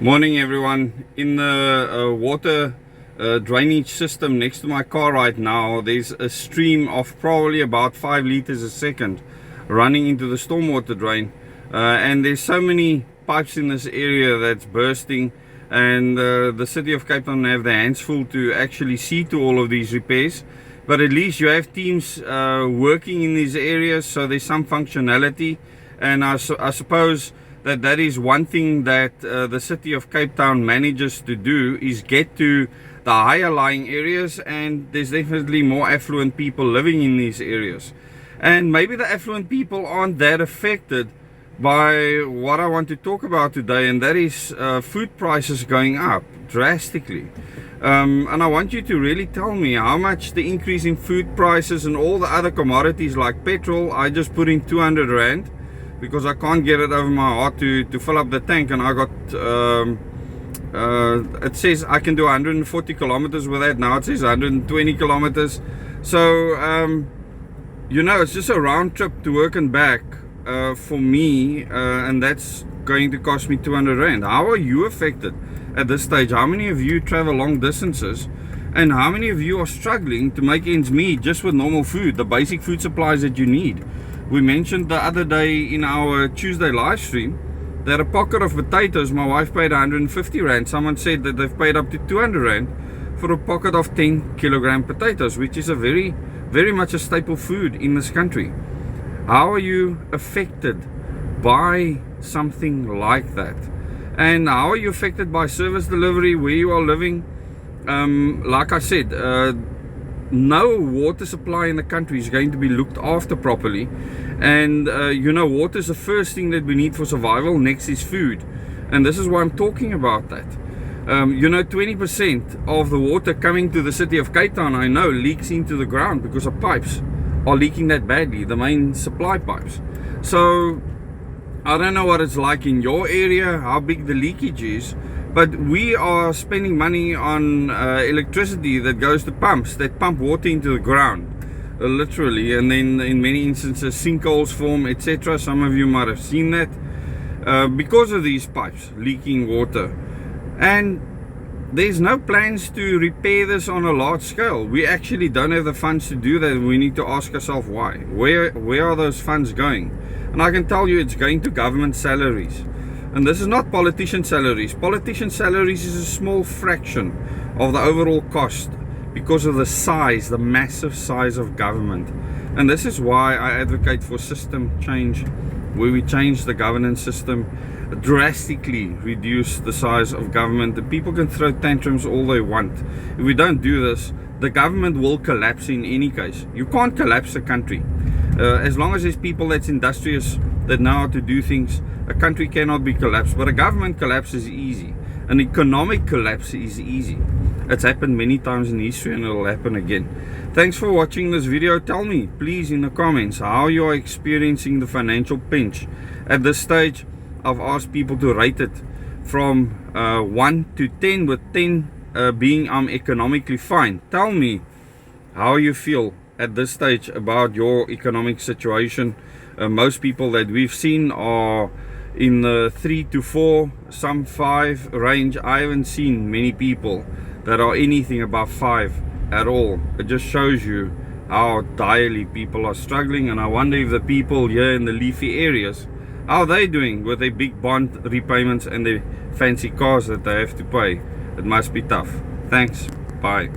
Morning everyone. In the water drainage system next to my car right now, there's a stream of probably about 5 liters a second running into the stormwater drain, and there's so many pipes in this area that's bursting, and the city of Cape Town have their hands full to actually see to all of these repairs. But at least you have teams working in these areas, so there's some functionality, and I suppose that is one thing that the city of Cape Town manages to do, is get to the higher lying areas, and there's definitely more affluent people living in these areas, and maybe the affluent people aren't that affected by what I want to talk about today, and that is food prices going up drastically. And I want you to really tell me how much the increase in food prices and all the other commodities like petrol. I just put in 200 Rand because I can't get it over my heart to fill up the tank, and I got it says I can do 140 kilometers with that. Now it says 120 kilometers, so you know, it's just a round trip to work and back for me, and that's going to cost me 200 Rand. How are you affected at this stage? How many of you travel long distances, and how many of you are struggling to make ends meet just with normal food, the basic food supplies that you need? We mentioned the other day in our Tuesday live stream that a pocket of potatoes, my wife paid 150 Rand. Someone said that they've paid up to 200 Rand for a pocket of 10 kilogram potatoes, which is a very much a staple food in this country. How are you affected by something like that? And how are you affected by service delivery where you are living? Like I said, no water supply in the country is going to be looked after properly, and you know, water is the first thing that we need for survival. Next is food, and this is why I'm talking about that. You know, 20% of the water coming to the city of Cape Town, I know, leaks into the ground because the pipes are leaking that badly, the main supply pipes. So I don't know what it's like in your area, how big the leakage is, but we are spending money on electricity that goes to pumps that pump water into the ground, literally, and then in many instances sinkholes form, etc. Some of you might have seen that because of these pipes leaking water, and there's no plans to repair this on a large scale. We actually don't have the funds to do that. We need to ask ourselves why. Where are those funds going? And I can tell you it's going to government salaries. And this is not politician salaries. Politician salaries is a small fraction of the overall cost because of the size, the massive size of government. And this is why I advocate for system change, where we change the governance system, drastically reduce the size of government. The people can throw tantrums all they want. If we don't do this, the government will collapse in any case. You can't collapse a country. As long as there's people that's industrious, that know how to do things, a country cannot be collapsed. But a government collapse is easy. An economic collapse is easy. It's happened many times in history, and it will happen again. Thanks for watching this video. Tell me, please, in the comments, how you are experiencing the financial pinch. At this stage, I've asked people to rate it from 1 to 10, with 10 being I'm economically fine. Tell me how you feel at this stage about your economic situation. Most people that we've seen are in the 3 to 4, some 5 range. I haven't seen many people that are anything above 5 at all. It just shows you how direly people are struggling, and I wonder if the people here in the leafy areas, how are they doing with their big bond repayments and their fancy cars that they have to pay. It must be tough. Thanks. Bye.